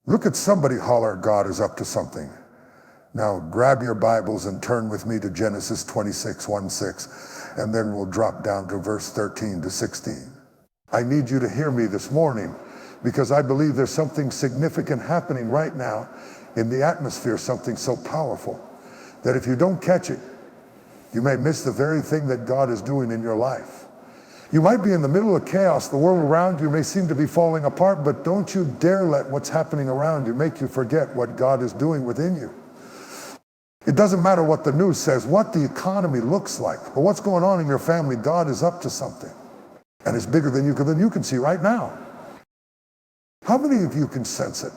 Look at somebody holler, God is up to something. Now grab your Bibles and turn with me to Genesis 26:1-6, and then we'll drop down to verse 13 to 16. I need you to hear me this morning because I believe there's something significant happening right now in the atmosphere, something so powerful that if you don't catch it, you may miss the very thing that God is doing in your life. You might be in the middle of chaos. The world around you may seem to be falling apart, but don't you dare let what's happening around you make you forget what God is doing within you. It doesn't matter what the news says, what the economy looks like, or what's going on in your family. God is up to something, and it's bigger than you can see right now. How many of you can sense it?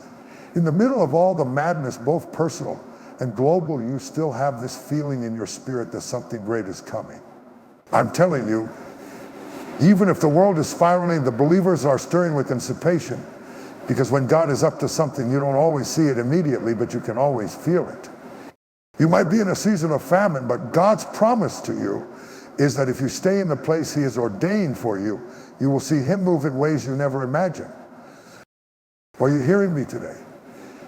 In the middle of all the madness, both personal and global, you still have this feeling in your spirit that something great is coming. I'm telling you, even if the world is spiraling, the believers are stirring with anticipation, because when God is up to something, you don't always see it immediately, but you can always feel it. You might be in a season of famine, but God's promise to you is that if you stay in the place He has ordained for you, you will see Him move in ways you never imagined. Are you hearing me today?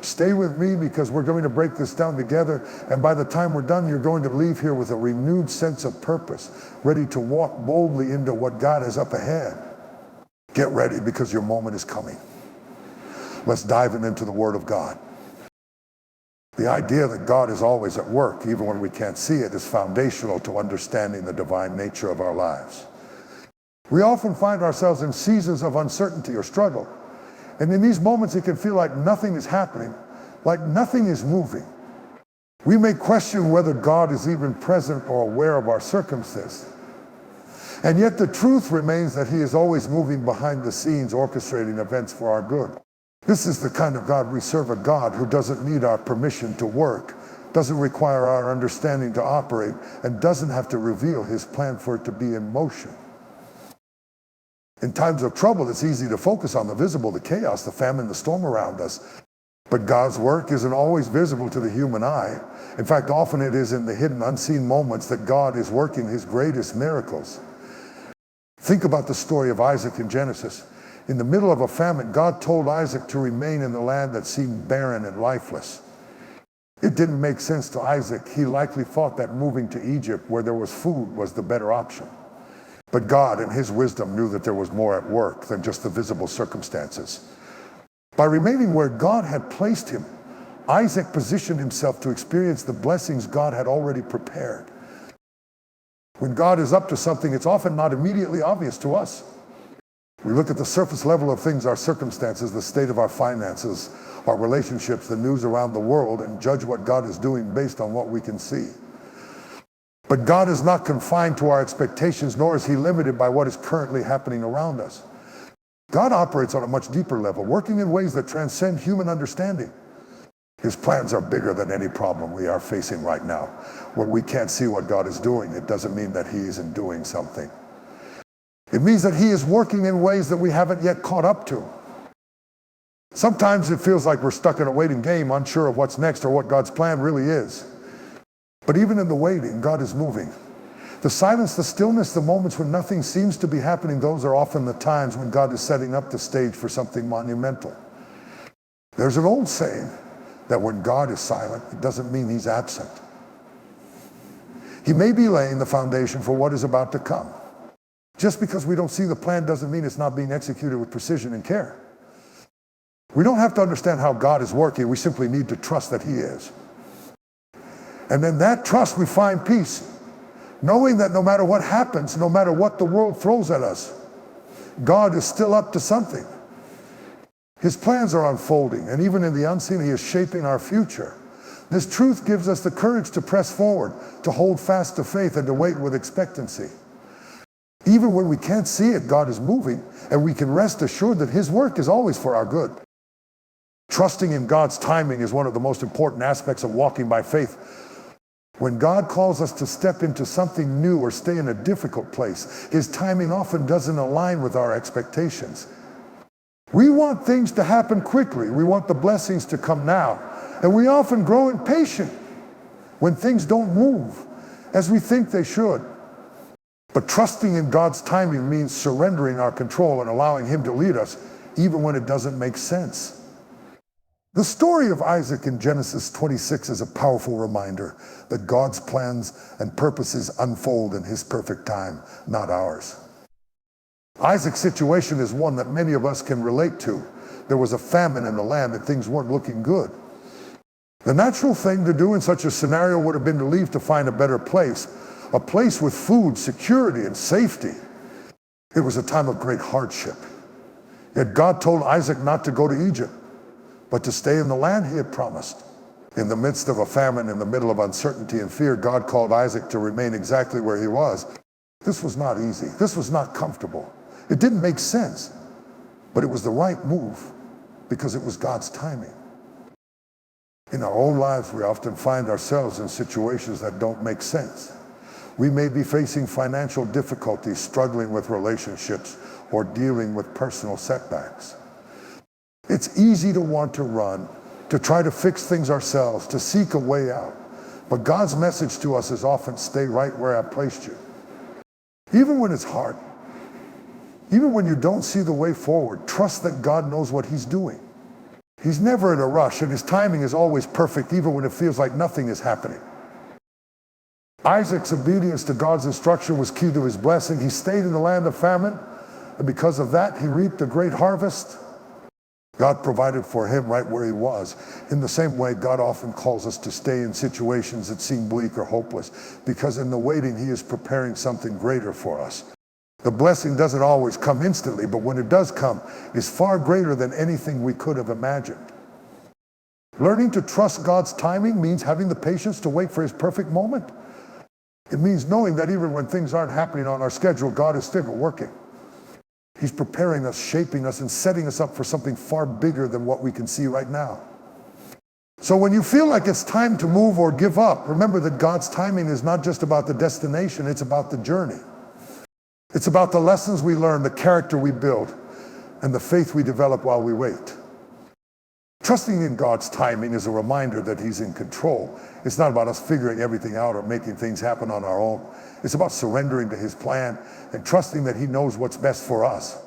Stay with me, because we're going to break this down together, and by the time we're done, you're going to leave here with a renewed sense of purpose, ready to walk boldly into what God has up ahead. Get ready, because your moment is coming. Let's dive into the Word of God. The idea that God is always at work, even when we can't see it, is foundational to understanding the divine nature of our lives. We often find ourselves in seasons of uncertainty or struggle. And in these moments, it can feel like nothing is happening, like nothing is moving. We may question whether God is even present or aware of our circumstances. And yet the truth remains that He is always moving behind the scenes, orchestrating events for our good. This is the kind of God we serve, a God who doesn't need our permission to work, doesn't require our understanding to operate, and doesn't have to reveal His plan for it to be in motion. In times of trouble, it's easy to focus on the visible, the chaos, the famine, the storm around us. But God's work isn't always visible to the human eye. In fact, often it is in the hidden, unseen moments that God is working His greatest miracles. Think about the story of Isaac in Genesis. In the middle of a famine, God told Isaac to remain in the land that seemed barren and lifeless. It didn't make sense to Isaac. He likely thought that moving to Egypt, where there was food, was the better option. But God, in His wisdom, knew that there was more at work than just the visible circumstances. By remaining where God had placed him, Isaac positioned himself to experience the blessings God had already prepared. When God is up to something, it's often not immediately obvious to us. We look at the surface level of things, our circumstances, the state of our finances, our relationships, the news around the world, and judge what God is doing based on what we can see. But God is not confined to our expectations, nor is He limited by what is currently happening around us. God operates on a much deeper level, working in ways that transcend human understanding. His plans are bigger than any problem we are facing right now. When we can't see what God is doing, it doesn't mean that He isn't doing something. It means that He is working in ways that we haven't yet caught up to. Sometimes it feels like we're stuck in a waiting game, unsure of what's next or what God's plan really is. But even in the waiting, God is moving. The silence, the stillness, the moments when nothing seems to be happening, those are often the times when God is setting up the stage for something monumental. There's an old saying that when God is silent, it doesn't mean He's absent. He may be laying the foundation for what is about to come. Just because we don't see the plan doesn't mean it's not being executed with precision and care. We don't have to understand how God is working. We simply need to trust that He is. And in that trust, we find peace, knowing that no matter what happens, no matter what the world throws at us, God is still up to something. His plans are unfolding, and even in the unseen, He is shaping our future. This truth gives us the courage to press forward, to hold fast to faith, and to wait with expectancy. Even when we can't see it, God is moving, and we can rest assured that His work is always for our good. Trusting in God's timing is one of the most important aspects of walking by faith. When God calls us to step into something new or stay in a difficult place, His timing often doesn't align with our expectations. We want things to happen quickly. We want the blessings to come now. And we often grow impatient when things don't move as we think they should. But trusting in God's timing means surrendering our control and allowing Him to lead us, even when it doesn't make sense. The story of Isaac in Genesis 26 is a powerful reminder that God's plans and purposes unfold in his perfect time, not ours. Isaac's situation is one that many of us can relate to. There was a famine in the land and things weren't looking good. The natural thing to do in such a scenario would have been to leave to find a better place, a place with food, security, and safety. It was a time of great hardship. Yet God told Isaac not to go to Egypt, but to stay in the land he had promised. In the midst of a famine, in the middle of uncertainty and fear, God called Isaac to remain exactly where he was. This was not easy. This was not comfortable. It didn't make sense, but it was the right move because it was God's timing. In our own lives, we often find ourselves in situations that don't make sense. We may be facing financial difficulties, struggling with relationships, or dealing with personal setbacks. It's easy to want to run, to try to fix things ourselves, to seek a way out. But God's message to us is often, stay right where I placed you. Even when it's hard, even when you don't see the way forward, trust that God knows what he's doing. He's never in a rush, and his timing is always perfect, even when it feels like nothing is happening. Isaac's obedience to God's instruction was key to his blessing. He stayed in the land of famine, and because of that, he reaped a great harvest. God provided for him right where he was. In the same way, God often calls us to stay in situations that seem bleak or hopeless, because in the waiting, he is preparing something greater for us. The blessing doesn't always come instantly, but when it does come, it's far greater than anything we could have imagined. Learning to trust God's timing means having the patience to wait for his perfect moment. It means knowing that even when things aren't happening on our schedule, God is still working. He's preparing us, shaping us, and setting us up for something far bigger than what we can see right now. So when you feel like it's time to move or give up, remember that God's timing is not just about the destination, it's about the journey. It's about the lessons we learn, the character we build, and the faith we develop while we wait. Trusting in God's timing is a reminder that he's in control. It's not about us figuring everything out or making things happen on our own. It's about surrendering to his plan and trusting that he knows what's best for us.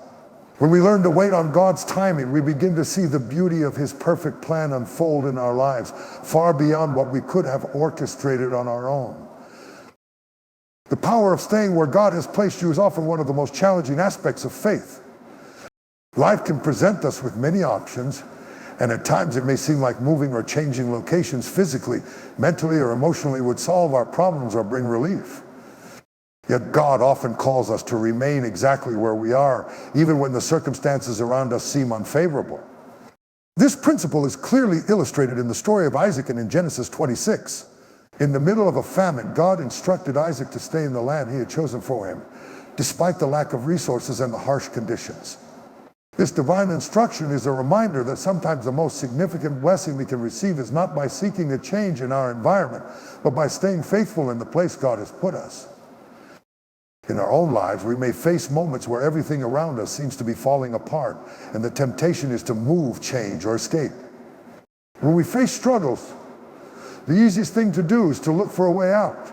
When we learn to wait on God's timing, we begin to see the beauty of his perfect plan unfold in our lives, far beyond what we could have orchestrated on our own. The power of staying where God has placed you is often one of the most challenging aspects of faith. Life can present us with many options, and at times it may seem like moving or changing locations physically, mentally, or emotionally would solve our problems or bring relief. Yet God often calls us to remain exactly where we are, even when the circumstances around us seem unfavorable. This principle is clearly illustrated in the story of Isaac and in Genesis 26. In the middle of a famine, God instructed Isaac to stay in the land he had chosen for him, despite the lack of resources and the harsh conditions. This divine instruction is a reminder that sometimes the most significant blessing we can receive is not by seeking a change in our environment, but by staying faithful in the place God has put us. In our own lives, we may face moments where everything around us seems to be falling apart, and the temptation is to move, change, or escape. When we face struggles, the easiest thing to do is to look for a way out.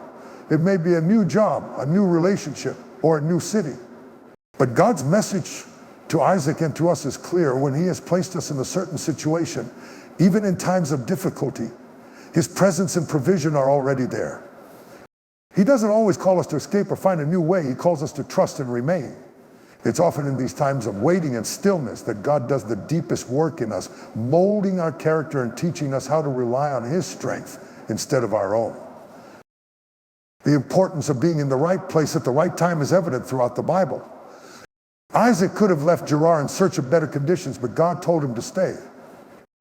It may be a new job, a new relationship, or a new city. But God's message to Isaac and to us is clear. When he has placed us in a certain situation, even in times of difficulty, his presence and provision are already there. He doesn't always call us to escape or find a new way. He calls us to trust and remain. It's often in these times of waiting and stillness that God does the deepest work in us, molding our character and teaching us how to rely on his strength instead of our own. The importance of being in the right place at the right time is evident throughout the Bible. Isaac could have left Gerar in search of better conditions, but God told him to stay.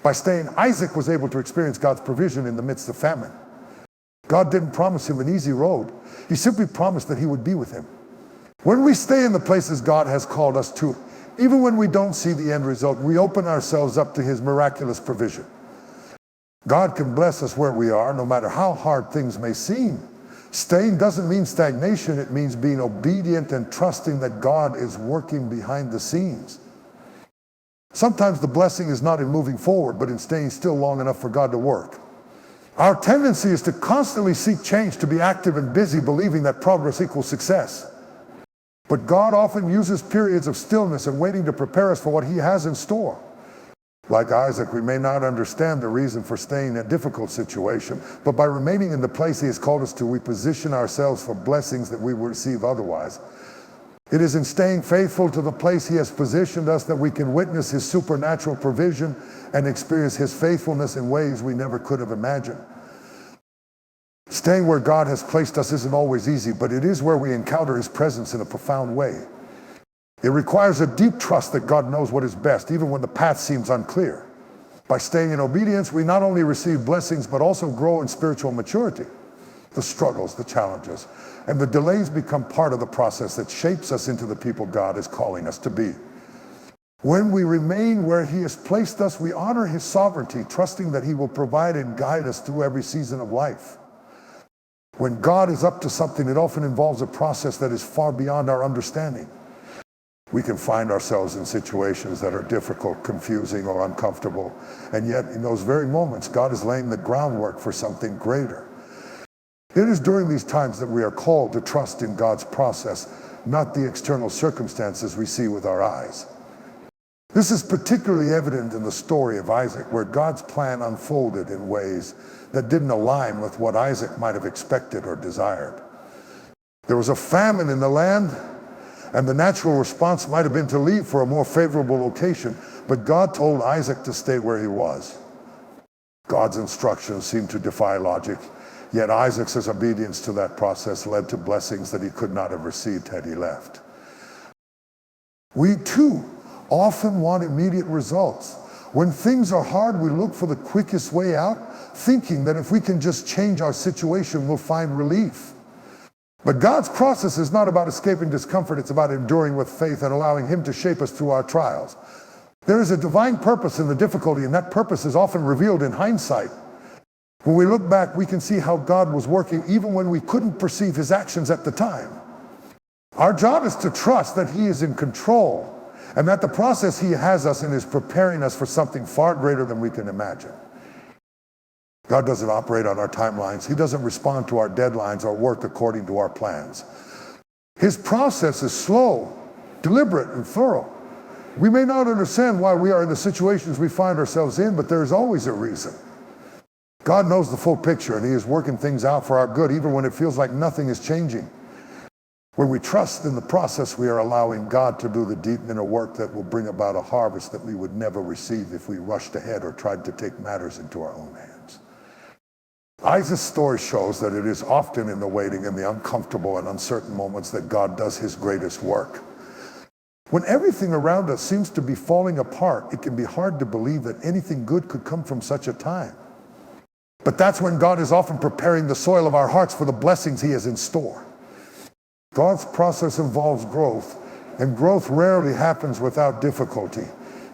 By staying, Isaac was able to experience God's provision in the midst of famine. God didn't promise him an easy road. He simply promised that he would be with him. When we stay in the places God has called us to, even when we don't see the end result, we open ourselves up to his miraculous provision. God can bless us where we are, no matter how hard things may seem. Staying doesn't mean stagnation. It means being obedient and trusting that God is working behind the scenes. Sometimes the blessing is not in moving forward, but in staying still long enough for God to work. Our tendency is to constantly seek change, to be active and busy, believing that progress equals success. But God often uses periods of stillness and waiting to prepare us for what he has in store. Like Isaac, we may not understand the reason for staying in a difficult situation, but by remaining in the place he has called us to, we position ourselves for blessings that we will receive otherwise. It is in staying faithful to the place he has positioned us that we can witness his supernatural provision and experience his faithfulness in ways we never could have imagined. Staying where God has placed us isn't always easy, but it is where we encounter his presence in a profound way. It requires a deep trust that God knows what is best, even when the path seems unclear. By staying in obedience, we not only receive blessings, but also grow in spiritual maturity. The struggles, the challenges, and the delays become part of the process that shapes us into the people God is calling us to be. When we remain where he has placed us, we honor his sovereignty, trusting that he will provide and guide us through every season of life. When God is up to something, it often involves a process that is far beyond our understanding. We can find ourselves in situations that are difficult, confusing, or uncomfortable, and yet in those very moments, God is laying the groundwork for something greater. It is during these times that we are called to trust in God's process, not the external circumstances we see with our eyes. This is particularly evident in the story of Isaac, where God's plan unfolded in ways that didn't align with what Isaac might have expected or desired. There was a famine in the land, and the natural response might have been to leave for a more favorable location, but God told Isaac to stay where he was. God's instructions seemed to defy logic, yet Isaac's obedience to that process led to blessings that he could not have received had he left. We too often want immediate results. When things are hard, we look for the quickest way out, thinking that if we can just change our situation, we'll find relief. But God's process is not about escaping discomfort, it's about enduring with faith and allowing him to shape us through our trials. There is a divine purpose in the difficulty, and that purpose is often revealed in hindsight. When we look back, we can see how God was working even when we couldn't perceive his actions at the time. Our job is to trust that he is in control, and that the process he has us in is preparing us for something far greater than we can imagine. God doesn't operate on our timelines. He doesn't respond to our deadlines or work according to our plans. His process is slow, deliberate, and thorough. We may not understand why we are in the situations we find ourselves in, but there is always a reason. God knows the full picture, and he is working things out for our good, even when it feels like nothing is changing. When we trust in the process, we are allowing God to do the deep inner work that will bring about a harvest that we would never receive if we rushed ahead or tried to take matters into our own hands. Isaac's story shows that it is often in the waiting and the uncomfortable and uncertain moments that God does his greatest work. When everything around us seems to be falling apart, it can be hard to believe that anything good could come from such a time. But that's when God is often preparing the soil of our hearts for the blessings he has in store. God's process involves growth, and growth rarely happens without difficulty.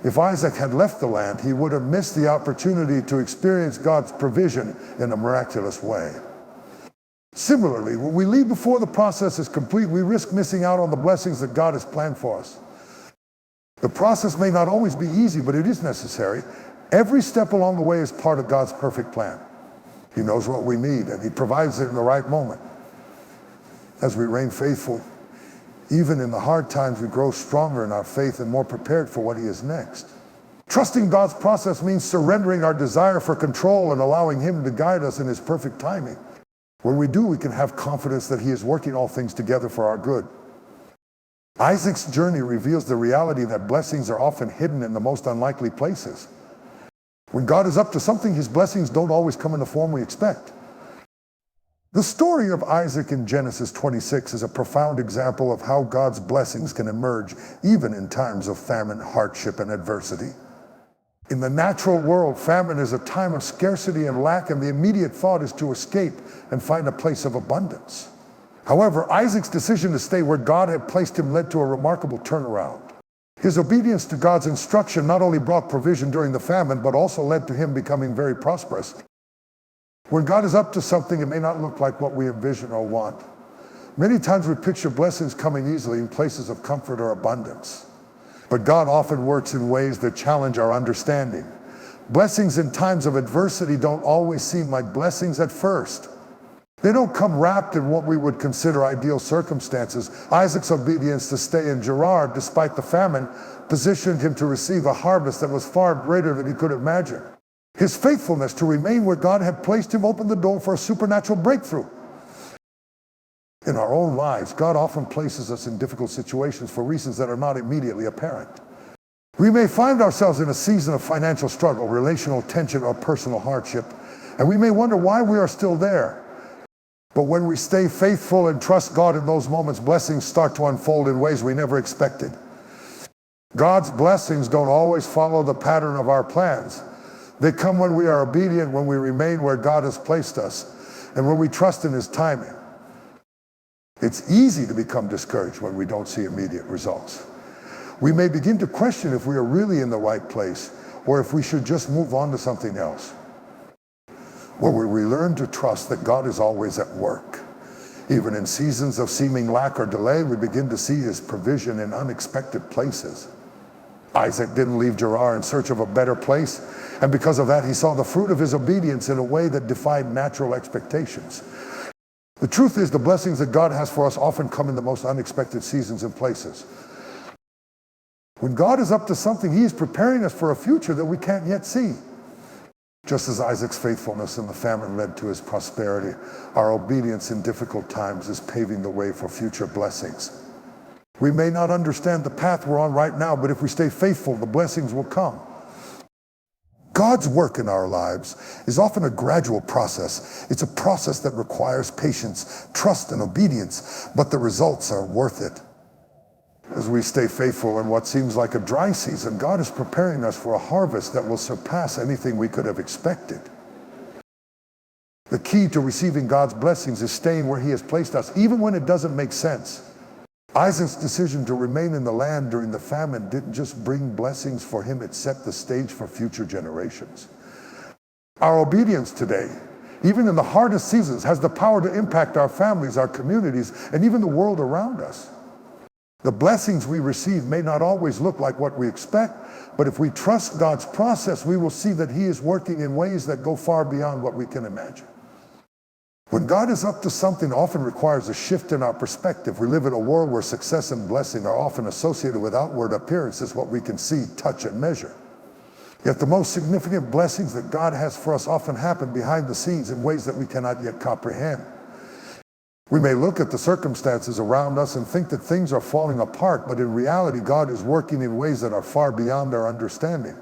If Isaac had left the land, he would have missed the opportunity to experience God's provision in a miraculous way. Similarly, when we leave before the process is complete, we risk missing out on the blessings that God has planned for us. The process may not always be easy, but it is necessary. Every step along the way is part of God's perfect plan. He knows what we need, and he provides it in the right moment. As we remain faithful, even in the hard times, we grow stronger in our faith and more prepared for what he is next. Trusting God's process means surrendering our desire for control and allowing him to guide us in his perfect timing. When we do, we can have confidence that he is working all things together for our good. Isaac's journey reveals the reality that blessings are often hidden in the most unlikely places. When God is up to something, his blessings don't always come in the form we expect. The story of Isaac in Genesis 26 is a profound example of how God's blessings can emerge even in times of famine, hardship, and adversity. In the natural world, famine is a time of scarcity and lack, and the immediate thought is to escape and find a place of abundance. However, Isaac's decision to stay where God had placed him led to a remarkable turnaround. His obedience to God's instruction not only brought provision during the famine, but also led to him becoming very prosperous. When God is up to something, it may not look like what we envision or want. Many times we picture blessings coming easily in places of comfort or abundance. But God often works in ways that challenge our understanding. Blessings in times of adversity don't always seem like blessings at first. They don't come wrapped in what we would consider ideal circumstances. Isaac's obedience to stay in Gerar, despite the famine, positioned him to receive a harvest that was far greater than he could imagine. His faithfulness to remain where God had placed him opened the door for a supernatural breakthrough. In our own lives, God often places us in difficult situations for reasons that are not immediately apparent. We may find ourselves in a season of financial struggle, relational tension, or personal hardship, and we may wonder why we are still there. But when we stay faithful and trust God in those moments, blessings start to unfold in ways we never expected. God's blessings don't always follow the pattern of our plans. They come when we are obedient, when we remain where God has placed us, and when we trust in His timing. It's easy to become discouraged when we don't see immediate results. We may begin to question if we are really in the right place, or if we should just move on to something else. Where we learn to trust that God is always at work. Even in seasons of seeming lack or delay, we begin to see His provision in unexpected places. Isaac didn't leave Gerar in search of a better place, and because of that, he saw the fruit of his obedience in a way that defied natural expectations. The truth is, the blessings that God has for us often come in the most unexpected seasons and places. When God is up to something, He is preparing us for a future that we can't yet see. Just as Isaac's faithfulness in the famine led to his prosperity, our obedience in difficult times is paving the way for future blessings. We may not understand the path we're on right now, but if we stay faithful, the blessings will come. God's work in our lives is often a gradual process. It's a process that requires patience, trust, and obedience, but the results are worth it. As we stay faithful in what seems like a dry season, God is preparing us for a harvest that will surpass anything we could have expected. The key to receiving God's blessings is staying where He has placed us, even when it doesn't make sense. Isaac's decision to remain in the land during the famine didn't just bring blessings for him, it set the stage for future generations. Our obedience today, even in the hardest seasons, has the power to impact our families, our communities, and even the world around us. The blessings we receive may not always look like what we expect, but if we trust God's process, we will see that He is working in ways that go far beyond what we can imagine. When God is up to something, it often requires a shift in our perspective. We live in a world where success and blessing are often associated with outward appearances, what we can see, touch, and measure. Yet the most significant blessings that God has for us often happen behind the scenes in ways that we cannot yet comprehend. We may look at the circumstances around us and think that things are falling apart, but in reality, God is working in ways that are far beyond our understanding.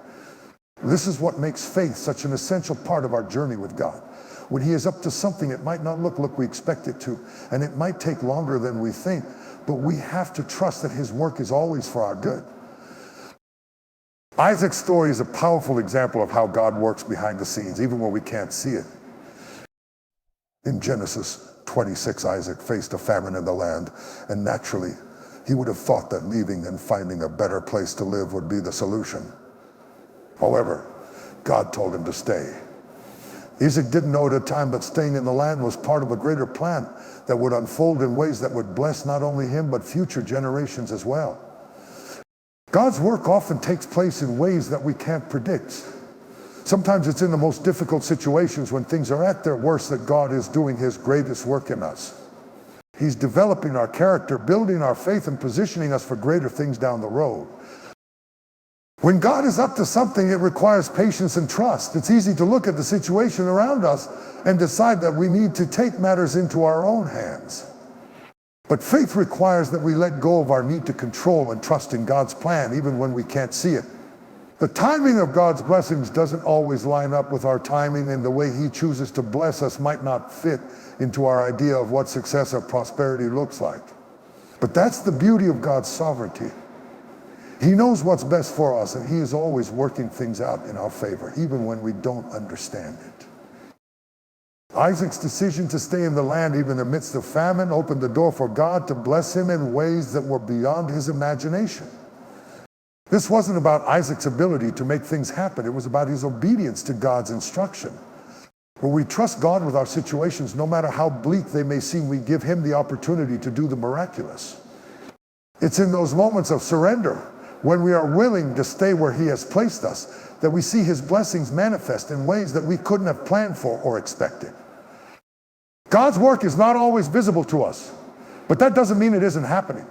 This is what makes faith such an essential part of our journey with God. When He is up to something, it might not look like we expect it to, and it might take longer than we think, but we have to trust that His work is always for our good. Isaac's story is a powerful example of how God works behind the scenes, even when we can't see it. In Genesis 26, Isaac faced a famine in the land, and naturally, he would have thought that leaving and finding a better place to live would be the solution. However, God told him to stay. Isaac didn't know at the time, but staying in the land was part of a greater plan that would unfold in ways that would bless not only him, but future generations as well. God's work often takes place in ways that we can't predict. Sometimes it's in the most difficult situations when things are at their worst that God is doing His greatest work in us. He's developing our character, building our faith, and positioning us for greater things down the road. When God is up to something, it requires patience and trust. It's easy to look at the situation around us and decide that we need to take matters into our own hands. But faith requires that we let go of our need to control and trust in God's plan, even when we can't see it. The timing of God's blessings doesn't always line up with our timing, and the way He chooses to bless us might not fit into our idea of what success or prosperity looks like. But that's the beauty of God's sovereignty. He knows what's best for us, and He is always working things out in our favor, even when we don't understand it. Isaac's decision to stay in the land even amidst the famine opened the door for God to bless him in ways that were beyond his imagination. This wasn't about Isaac's ability to make things happen. It was about his obedience to God's instruction. When we trust God with our situations, no matter how bleak they may seem, we give Him the opportunity to do the miraculous. It's in those moments of surrender, when we are willing to stay where He has placed us, that we see His blessings manifest in ways that we couldn't have planned for or expected. God's work is not always visible to us, but that doesn't mean it isn't happening.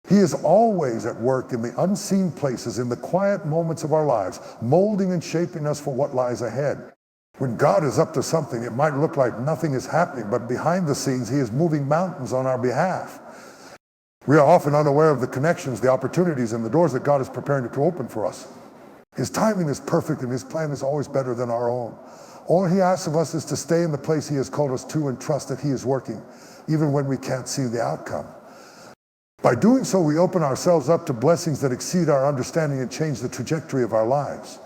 He is always at work in the unseen places, in the quiet moments of our lives, molding and shaping us for what lies ahead. When God is up to something, it might look like nothing is happening, but behind the scenes, he is moving mountains on our behalf. We are often unaware of the connections, the opportunities, and the doors that God is preparing to open for us. His timing is perfect, and his plan is always better than our own. All he asks of us is to stay in the place he has called us to and trust that he is working, even when we can't see the outcome. By doing so, we open ourselves up to blessings that exceed our understanding and change the trajectory of our lives.